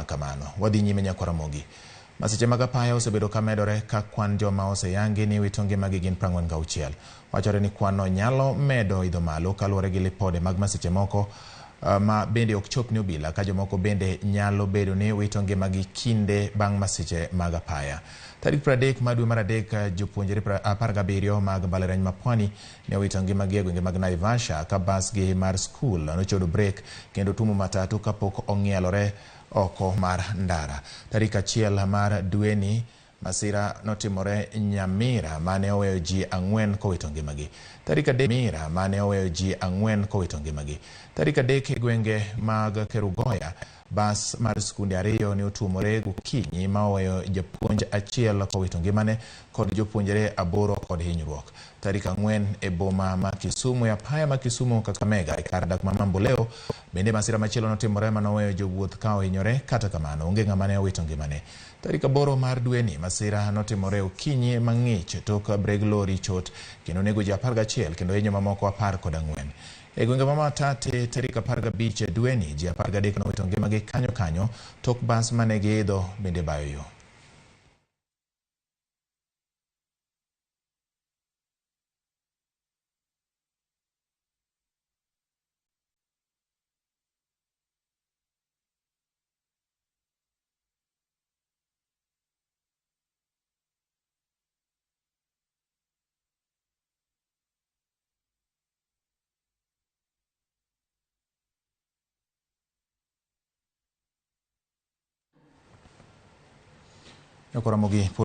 kamano. Wadhi nyime Nyakaramogi. Masiche mag apaya osebedo ka medore ka kwan joma oseyangi ni wito ngimagi gin 46. Wachore ni kwanno nyalo medo idho malo kaluwore gi lipode mag masiche moko ma bende ok chop ni obila, ka jomoko bende nyalo bedo ni wito ngimagi kinde bang' masiche mag apaya. Tarik 30 ma dwe mar adek, jopuonjre 17 mag mbalariany ma Pwani ne wito ngimagi e gwenge mag Naivasha ka basgi mar skul nochodo brek kendo tumo matatu kapok ong'ielore oko mar ndara. Tarik 1 mar dweni, masira notimore Nyamira mane oweyo ji 4 kowito ngimagi. Tarik 3 Mira mane oweyo ji 4 kowito ngimagi. Tarik 3 e gwenge mag Kerugoya, bas mar skunde 2 ne otuomore gokinyi ma oweyo japuonj 1 kowito ngimane kod jopuonjre 8 kod hinyruok. Tarik 4 e boma ma Kisumu, apaya ma Kisumu Kakamega e kar dak ma Mamboleo bende masira machielo notimore ma noweyo jowuoth ka ohinyore, kata kamano onge ng'ama ne owito ngimane. Tarik 8 mar dweni, masira notimore okinyi mang'ich tok breg lori chot kendo nego ji 11 kendo hinyo mamoko 14. E gwenge ma Matate, tarik 15 dweni, ji 13 nowito ngimagi kanyo tok bas mane giidho bende bayo yo. Nyakaramogi.